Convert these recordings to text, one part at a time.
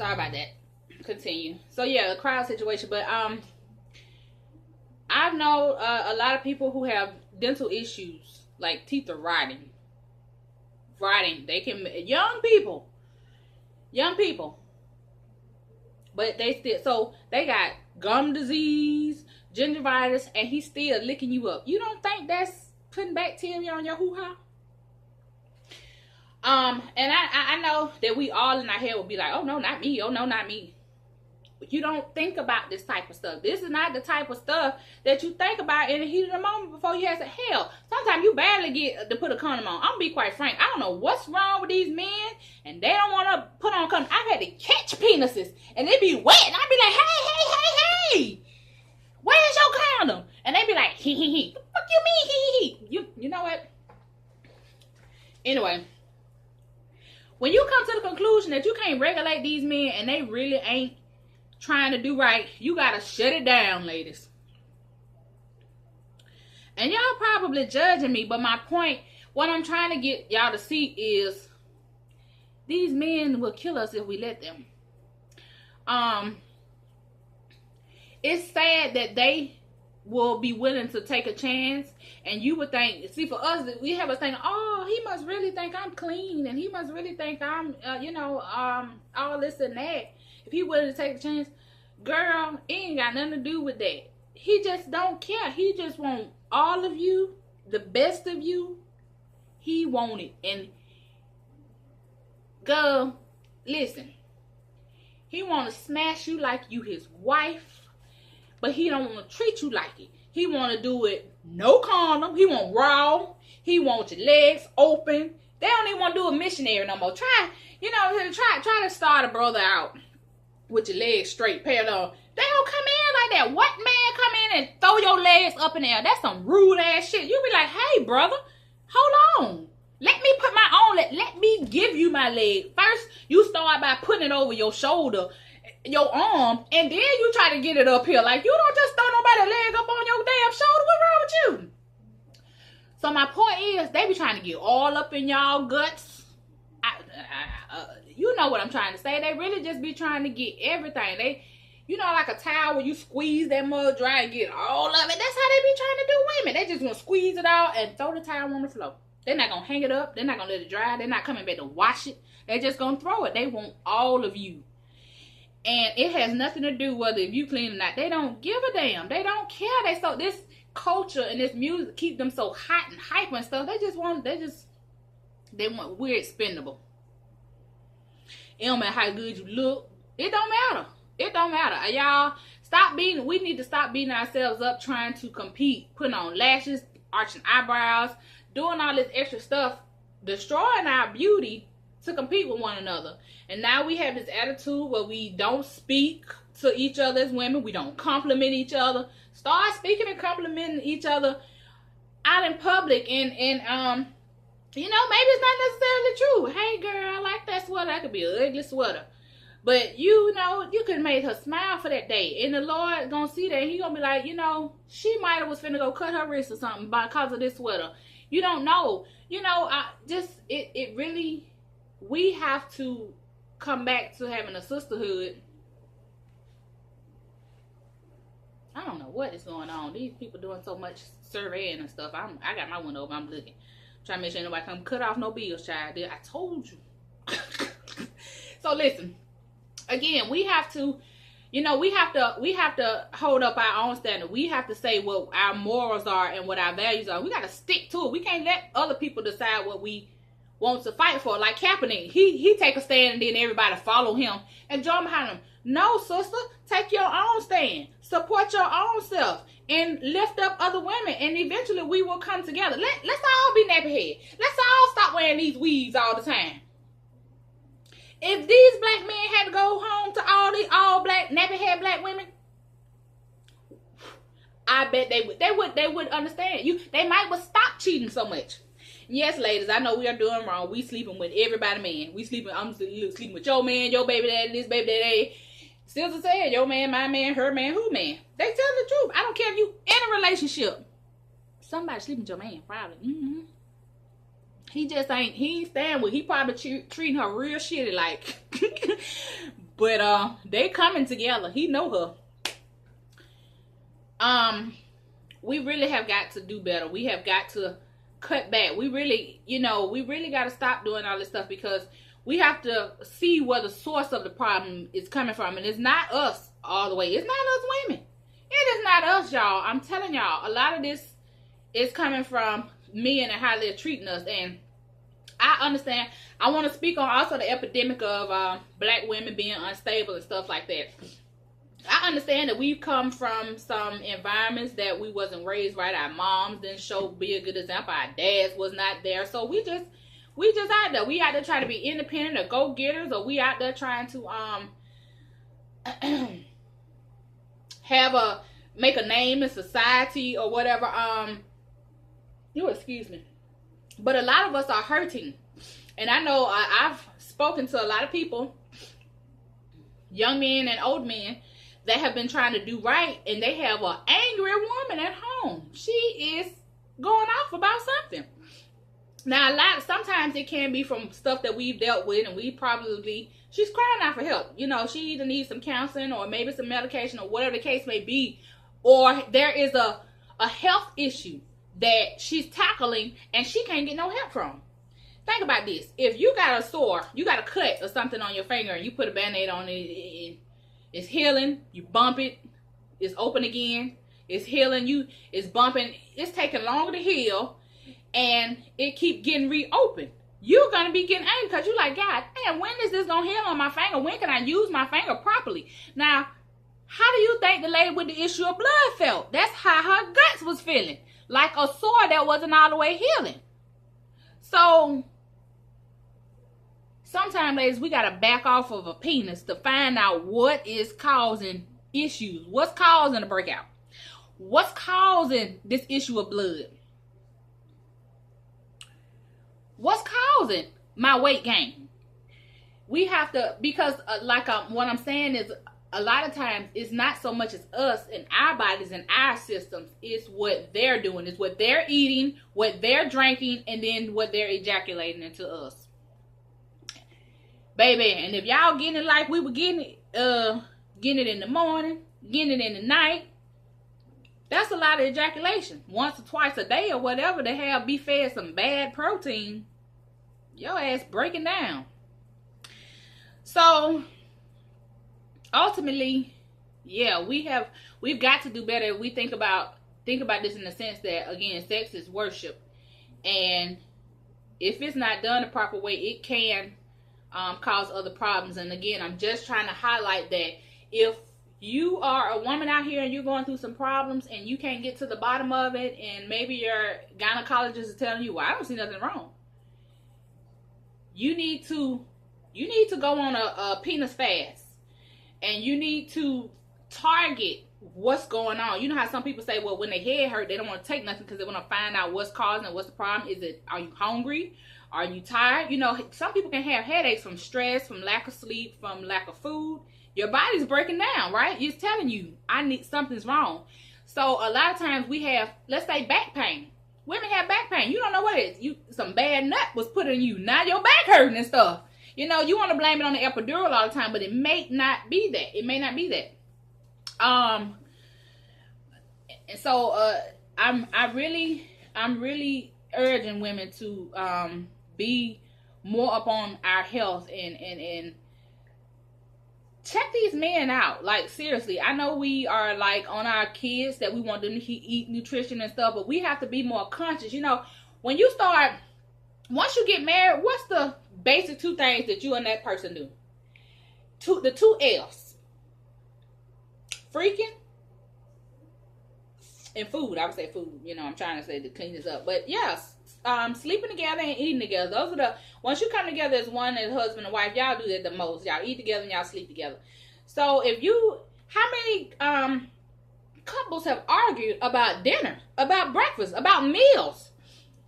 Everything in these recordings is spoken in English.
Sorry about that. Continue. So yeah, the crowd situation. But I've known a lot of people who have dental issues, like teeth are rotting. They can, young people, but they still, so they got gum disease, gingivitis, and he's still licking you up. You don't think that's putting bacteria on your hoo-ha? And I know that we all in our head will be like, oh no, not me. Oh no, not me. But you don't think about this type of stuff. This is not the type of stuff that you think about in the heat of the moment before you have to. Hell, sometimes you barely get to put a condom on. I'm gonna be quite frank. I don't know what's wrong with these men, and they don't want to put on a condom. I've had to catch penises, and they be wet, and I be like, hey, where's your condom? And they be like, he. What the fuck you mean, he? You know what? Anyway, when you come to the conclusion that you can't regulate these men, and they really ain't trying to do right, you gotta shut it down, ladies. And y'all probably judging me, but my point, what I'm trying to get y'all to see is these men will kill us if we let them. It's sad that they will be willing to take a chance, and you would think, see, for us, we have a thing, oh, he must really think I'm clean, and he must really think I'm all this and that. If he willing to take a chance, girl, it ain't got nothing to do with that. He just don't care. He just want all of you, the best of you. He want it. And girl, listen, he want to smash you like you his wife, but he don't want to treat you like it. He want to do it no condom. He want raw. He want your legs open. They don't even want to do a missionary no more. Try to start a brother out with your legs straight, parallel. They don't come in like that. What man come in and throw your legs up in the air? That's some rude ass shit. You be like, hey, brother, hold on. Let me put my own leg. Let me give you my leg. First, you start by putting it over your shoulder, your arm, and then you try to get it up here. Like, you don't just throw nobody's leg up on your damn shoulder. What's wrong with you? So my point is, they be trying to get all up in y'all guts. You know what I'm trying to say. They really just be trying to get everything. They, like a towel where you squeeze that mud dry and get all of it. That's how they be trying to do women. They just gonna squeeze it out and throw the towel on the floor. They're not gonna hang it up. They're not gonna let it dry. They're not coming back to wash it. They're just gonna throw it. They want all of you. And it has nothing to do whether if you clean or not. They don't give a damn. They don't care. This culture and this music keep them so hot and hype and stuff. We're expendable. It don't matter how good you look. It don't matter. It don't matter. Y'all, we need to stop beating ourselves up trying to compete, putting on lashes, arching eyebrows, doing all this extra stuff, destroying our beauty to compete with one another. And now we have this attitude where we don't speak to each other as women. We don't compliment each other. Start speaking and complimenting each other out in public, and maybe it's not necessarily true. Hey, girl, I like that sweater. That could be an ugly sweater. But, you could have made her smile for that day. And the Lord going to see that. He going to be like, she might have was finna go cut her wrist or something because of this sweater. You don't know. It really, we have to come back to having a sisterhood. I don't know what is going on. These people doing so much surveying and stuff. I got my window open. I'm looking. Trying to make sure nobody come cut off no bills, child. I told you. So listen, again, we have to hold up our own standard. We have to say what our morals are and what our values are. We got to stick to it. We can't let other people decide what we want to fight for. Like Kaepernick, he take a stand and then everybody follow him and join behind him. No, sister, take your own stand. Support your own self and lift up other women, and eventually we will come together. Let's all be nappy head. Let's all stop wearing these weaves all the time. If these black men had to go home to all these all black nappy head black women, I bet they would understand. They might would stop cheating so much. Yes, ladies, I know we are doing wrong. We sleeping with everybody, man. I'm sleeping with your man, your baby daddy, this baby daddy. Still said, your man, my man, her man, who man. They tell the truth. I don't care if you in a relationship. Somebody sleeping with your man, probably. Mm-hmm. He ain't staying with. He probably treating her real shitty, like But they coming together. He know her. We really have got to do better. We have got to cut back. We really, we really got to stop doing all this stuff, because we have to see where the source of the problem is coming from. And it's not us all the way. It's not us women. It is not us, y'all. I'm telling y'all, a lot of this is coming from men and how they're treating us. And I understand. I want to speak on also the epidemic of black women being unstable and stuff like that. I understand that we've come from some environments that we wasn't raised right. Our moms didn't be a good example. Our dads was not there. So we just out there. We out there trying to be independent or go-getters, or we out there trying to make a name in society or whatever. Excuse me. But a lot of us are hurting. And I know I've spoken to a lot of people, young men and old men, that have been trying to do right, and they have an angry woman at home. She is going off about something. Now, sometimes it can be from stuff that we've dealt with, and she's crying out for help. She either needs some counseling or maybe some medication or whatever the case may be, or there is a health issue that she's tackling and she can't get no help from. Think about this. If you got a sore, you got a cut or something on your finger, and you put a Band-Aid on it, it's healing, you bump it, it's open again, it's healing, it's bumping, it's taking longer to heal, and it keep getting reopened. You're going to be getting angry because you're like, God damn, when is this going to heal on my finger? When can I use my finger properly? Now, how do you think the lady with the issue of blood felt? That's how her guts was feeling. Like a sore that wasn't all the way healing. So, sometimes, ladies, we got to back off of a penis to find out what is causing issues. What's causing the breakout? What's causing this issue of blood? What's causing my weight gain? We have to, because what I'm saying is, a lot of times it's not so much as us and our bodies and our systems. It's what they're doing. It's what they're eating, what they're drinking, and then what they're ejaculating into us. Baby, and if y'all getting it like we were getting it in the morning, getting it in the night, that's a lot of ejaculation. Once or twice a day or whatever, to be fed some bad protein, your ass breaking down. So, ultimately, yeah, we've got to do better. We think about this in the sense that, again, sex is worship. And if it's not done the proper way, it can cause other problems. And again, I'm just trying to highlight that if you are a woman out here and you're going through some problems and you can't get to the bottom of it, and maybe your gynecologist is telling you, well, I don't see nothing wrong, you need to go on a penis fast, and you need to target what's going on. You know how some people say, well, when their head hurt, they don't want to take nothing because they want to find out what's causing it, what's the problem. Are you hungry? Are you tired? Some people can have headaches from stress, from lack of sleep, from lack of food. Your body's breaking down, right? It's telling you, something's wrong. So a lot of times we have, let's say, back pain. Women have back pain. You don't know what it is. Some bad nut was put in you. Now your back hurting and stuff. You want to blame it on the epidural all the time, but it may not be that. It may not be that. And so I'm really urging women to be more upon our health and check these men out. Like, seriously, I know we are like on our kids that we want them to eat nutrition and stuff, but we have to be more conscious. When you start, once you get married, what's the basic two things that you and that person do? The two F's. Freaking and food. I would say food. I'm trying to say to clean this up. But yes, sleeping together and eating together. Those are once you come together as one, as husband and wife, y'all do that the most. Y'all eat together and y'all sleep together. So how many couples have argued about dinner, about breakfast, about meals?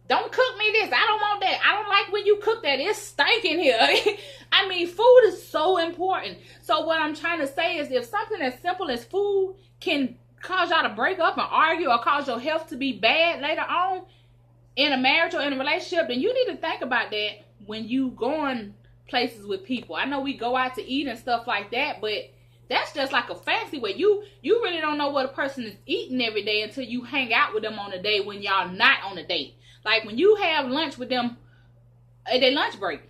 Don't cook me this. I don't want that. I don't like when you cook that. It's stinking here. I mean, food is so important. So what I'm trying to say is, if something as simple as food can cause y'all to break up and argue, or cause your health to be bad later on in a marriage or in a relationship, then you need to think about that when you going places with people. I know we go out to eat and stuff like that, but that's just like a fancy way. You really don't know what a person is eating every day until you hang out with them on a day when y'all not on a date. Like when you have lunch with them at their lunch break,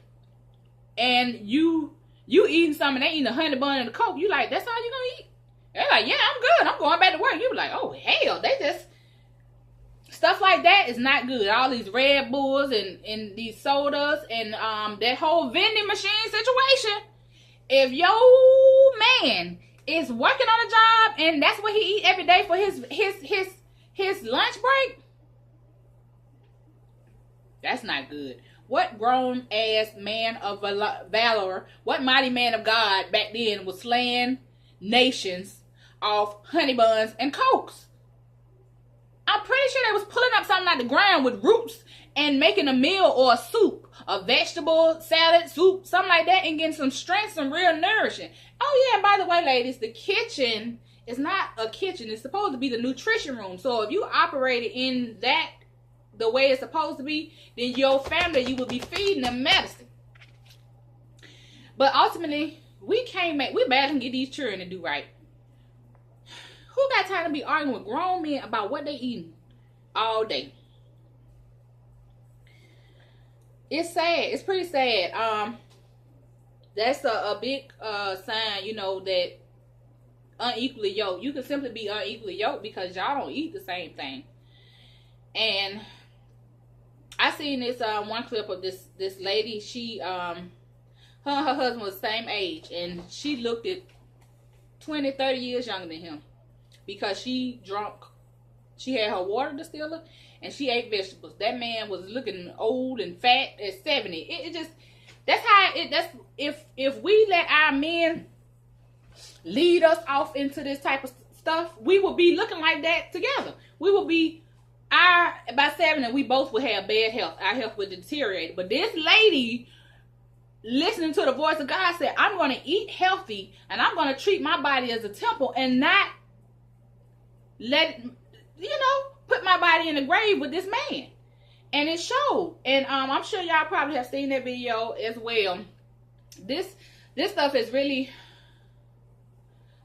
and you eating something, they eating a honey bun and a Coke, you like, that's all you gonna eat? They're like, yeah, I'm good, I'm going back to work. You be like, oh hell, they just, stuff like that is not good. All these Red Bulls and these sodas and that whole vending machine situation. If your man is working on a job and that's what he eat every day for his lunch break, that's not good. What grown ass man of valor, what mighty man of God back then was slaying nations off honey buns and Cokes? I'm pretty sure they was pulling up something out the ground with roots and making a meal or a soup, a vegetable, salad, soup, something like that, and getting some strength, some real nourishing. Oh yeah, and by the way, ladies, the kitchen is not a kitchen. It's supposed to be the nutrition room. So if you operate in that the way it's supposed to be, then your family, you will be feeding them medicine. But ultimately, we bad to get these children to do right. Who got time to be arguing with grown men about what they eating all day? It's sad. It's pretty sad. That's a big sign, you know, that unequally yoked. You can simply be unequally yoked because y'all don't eat the same thing. And I seen this one clip of this lady. She her and her husband was the same age, and she looked at 20, 30 years younger than him because she had her water distiller and she ate vegetables. That man was looking old and fat at 70. It just, that's if we let our men lead us off into this type of stuff, we will be looking like that together. We will be, by 70, we both would have bad health. Our health would deteriorate. But this lady, listening to the voice of God, said, I'm going to eat healthy and I'm going to treat my body as a temple and not put my body in the grave with this man. And it showed. And I'm sure y'all probably have seen that video as well. This stuff is really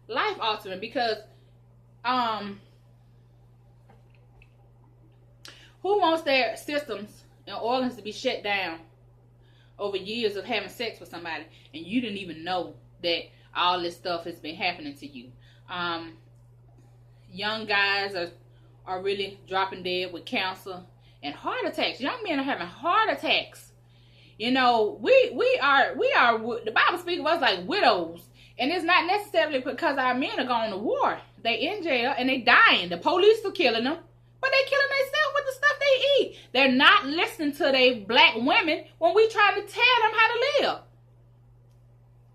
life altering because who wants their systems and organs to be shut down over years of having sex with somebody and you didn't even know that all this stuff has been happening to you? Young guys are really dropping dead with cancer and heart attacks. Young men are having heart attacks. You know, we are the Bible speaks of us like widows, and it's not necessarily because our men are going to war. They in jail and they dying. The police are killing them, but they killing themselves with the stuff they eat. They're not listening to their black women when we trying to tell them how to live.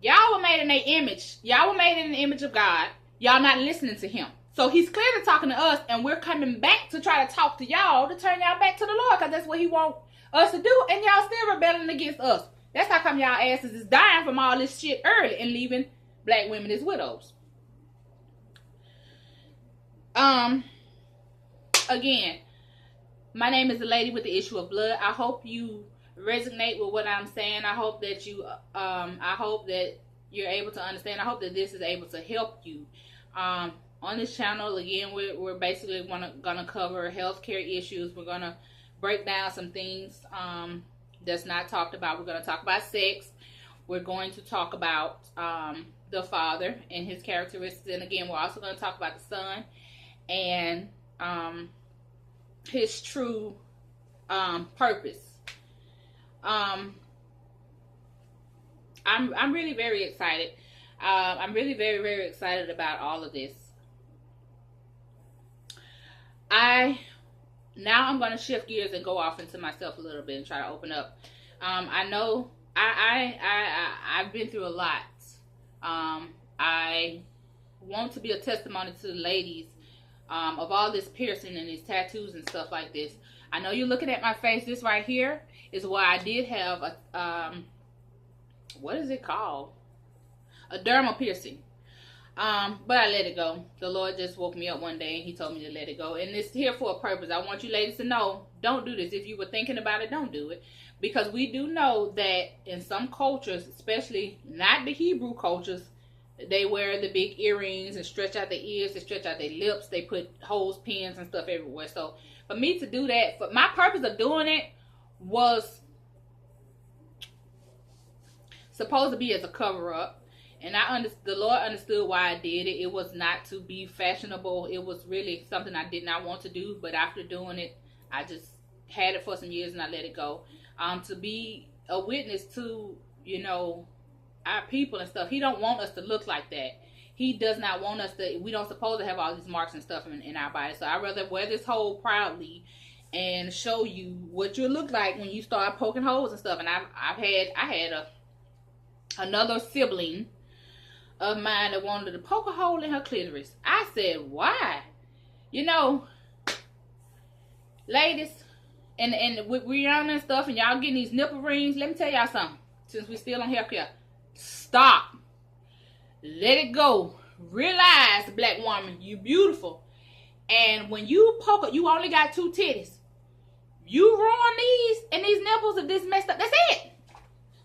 Y'all were made in their image. Y'all were made in the image of God. Y'all not listening to him. So he's clearly talking to us, and we're coming back to try to talk to y'all to turn y'all back to the Lord, because that's what he wants us to do, and y'all still rebelling against us. That's how come y'all asses is dying from all this shit early and leaving black women as widows. Again, my name is the lady with the issue of blood. I hope you resonate with what I'm saying. I hope that you're able to understand. I hope that this is able to help you. On this channel, again, we're basically gonna cover healthcare issues. We're gonna break down some things that's not talked about. We're gonna talk about sex. We're going to talk about the father and his characteristics. And again, we're also gonna talk about the son and his true purpose. I'm really very excited. I'm really very, very excited about all of this. Now I'm going to shift gears and go off into myself a little bit and try to open up. I know I've been through a lot. I want to be a testimony to the ladies of all this piercing and these tattoos and stuff like this. I know you're looking at my face. This right here is where I did have a what is it called? A dermal piercing. But I let it go. The Lord just woke me up one day and he told me to let it go. And it's here for a purpose. I want you ladies to know, don't do this. If you were thinking about it, don't do it. Because we do know that in some cultures, especially not the Hebrew cultures, they wear the big earrings and stretch out their ears, they stretch out their lips, they put holes, pins, and stuff everywhere. So for me to do that, for my purpose of doing it was supposed to be as a cover-up. And the Lord understood why I did it. It was not to be fashionable. It was really something I did not want to do. But after doing it, I just had it for some years and I let it go. To be a witness to, you know, our people and stuff. He don't want us to look like that. He does not want us to. We don't supposed to have all these marks and stuff in our body. So I'd rather wear this hole proudly and show you what you look like when you start poking holes and stuff. And I had another sibling of mine that wanted to poke a hole in her clitoris. I said, why? You know, ladies, and with Rihanna and stuff, and y'all getting these nipple rings, let me tell y'all something. Since we still on hair care, stop. Let it go. Realize, black woman, you beautiful. And when you poke it, you only got 2 titties. You ruin these, and these nipples are this messed up. That's it.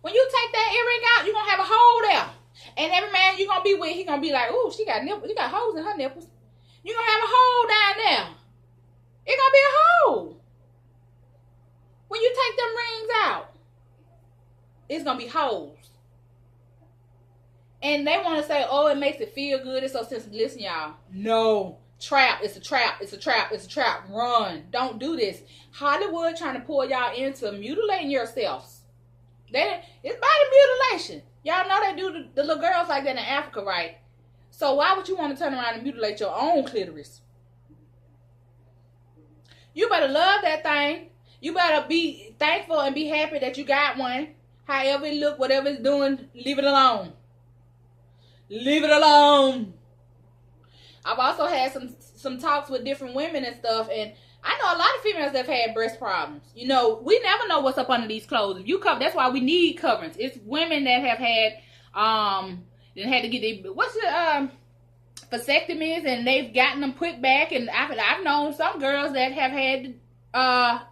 When you take that earring out, you're going to have a hole there. And every man you're going to be with, he going to be like, ooh, she got nipples. You got holes in her nipples. You're going to have a hole down there. It's going to be a hole. When you take them rings out, it's going to be holes. And they want to say, oh, it makes it feel good. It's so sensitive. Listen, y'all. No. Trap. It's a trap. It's a trap. It's a trap. Run. Don't do this. Hollywood trying to pull y'all into mutilating yourselves. It's body mutilation. Y'all know they do the little girls like that in Africa, right? So why would you want to turn around and mutilate your own clitoris? You better love that thing. You better be thankful and be happy that you got one. However it look, whatever it's doing, leave it alone. Leave it alone. I've also had some talks with different women and stuff, and I know a lot of females that have had breast problems. You know, we never know what's up under these clothes. If you cover, that's why we need coverings. It's women that have had to get their vasectomies, and they've gotten them put back. And I've known some girls that have had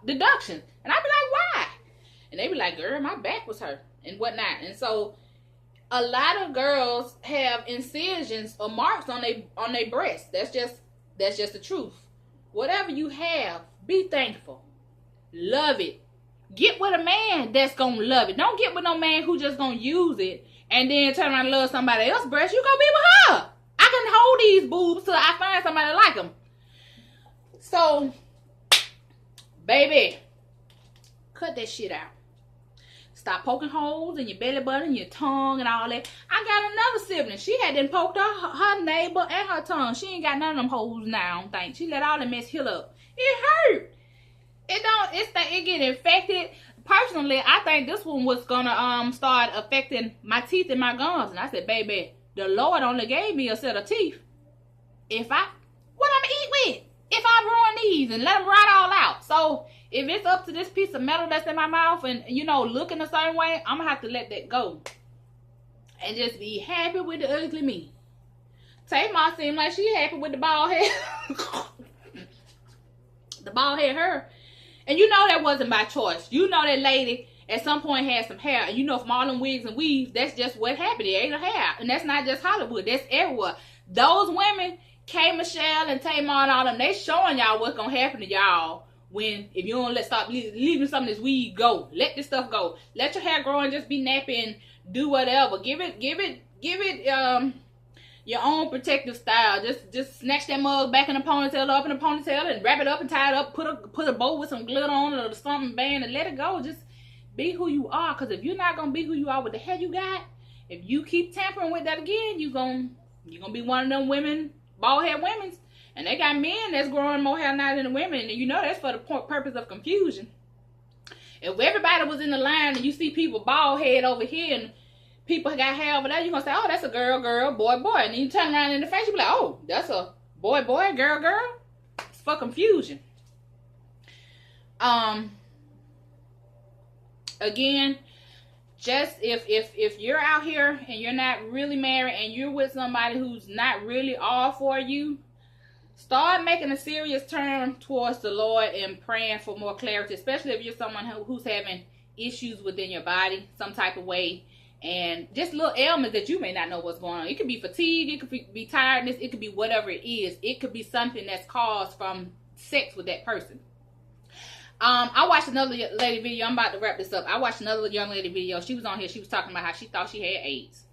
deductions, and I'd be like, why? And they be like, girl, my back was hurt and whatnot. And so a lot of girls have incisions or marks on their breasts. That's just the truth. Whatever you have, be thankful. Love it. Get with a man that's gonna love it. Don't get with no man who just gonna use it and then turn around and love somebody else's breast. You gonna be with her. I can hold these boobs till I find somebody like them. So, baby, cut that shit out. Stop poking holes in your belly button, your tongue, and all that. I got another sibling. She had done poked her neighbor and her tongue. She ain't got none of them holes now, I don't think. She let all the mess heal up. It hurt. It get infected. Personally, I think this one was gonna start affecting my teeth and my gums. And I said, baby, the Lord only gave me a set of teeth. What I'm gonna eat with? If I ruin these and let them rot all out. So if it's up to this piece of metal that's in my mouth and, you know, looking the same way, I'm going to have to let that go. And just be happy with the ugly me. Tamar seemed like she happy with the bald head. The bald head her. And you know that wasn't by choice. You know that lady at some point had some hair. And you know from all them wigs and weaves, that's just what happened. It ain't a hair. And that's not just Hollywood. That's everywhere. Those women, K. Michelle and Tamar and all them, they showing y'all what's going to happen to y'all. If you don't stop leaving some of this weed go. Let this stuff go. Let your hair grow and just be nappy and do whatever. Give it your own protective style. Just snatch that mug back in the ponytail, up in the ponytail, and wrap it up and tie it up. Put a bow with some glitter on it or something band and let it go. Just be who you are. Because if you're not gonna be who you are with the hair you got, if you keep tampering with that again, you're gonna be one of them women, bald head women's. And they got men that's growing more hair now than the women. And you know that's for the purpose of confusion. If everybody was in the line and you see people bald head over here and people got hair over there, you're going to say, oh, that's a girl, boy. And then you turn around in the face, you be like, oh, that's a boy, girl. It's for confusion. Again, just if you're out here and you're not really married and you're with somebody who's not really all for you, start making a serious turn towards the Lord and praying for more clarity, especially if you're someone who's having issues within your body some type of way, and just little ailments that you may not know what's going on. It could be fatigue, it could be tiredness, it could be whatever it is. It could be something that's caused from sex with that person. I watched another lady video. I'm about to wrap this up. I watched another young lady video. She was on here. She was talking about how she thought she had AIDS.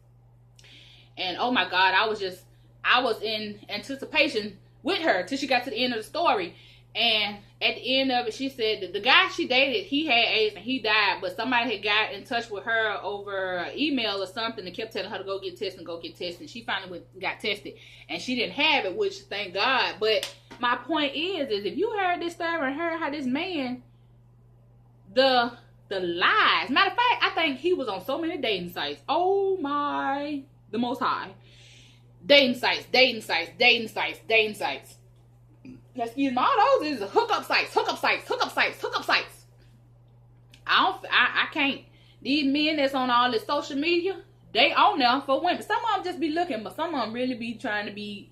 And oh my God, I was in anticipation with her till she got to the end of the story. And at the end of it, she said that the guy she dated, he had AIDS and he died, but somebody had got in touch with her over email or something and kept telling her to go get tested and go get tested. And she finally got tested and she didn't have it, which thank God. But my point is if you heard this story and heard how this man, the lies. Matter of fact, I think he was on so many dating sites. Oh my, the Most High. Dating sites. Excuse me, all those is hookup sites. I can't. These men that's on all this social media, they on there for women. Some of them just be looking, but some of them really be trying to be.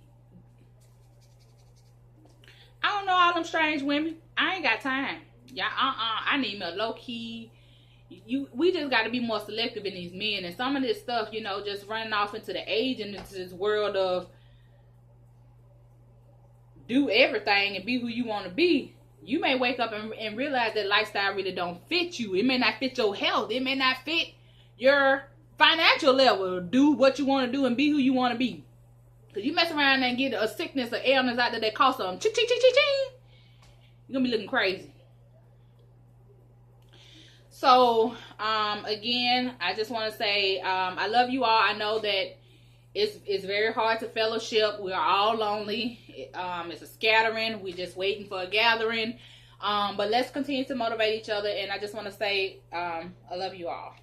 I don't know all them strange women. I ain't got time. Yeah, I need me a low key. We just got to be more selective in these men, and some of this stuff, you know, just running off into the age and into this world of do everything and be who you want to be. You may wake up and realize that lifestyle really don't fit you. It may not fit your health. It may not fit your financial level. Do what you want to do and be who you want to be. Because you mess around and get a sickness or ailments out there that cost them ching, you're going to be looking crazy. So, again, I just want to say I love you all. I know that it's very hard to fellowship. We are all lonely. It's a scattering. We're just waiting for a gathering. But let's continue to motivate each other. And I just want to say I love you all.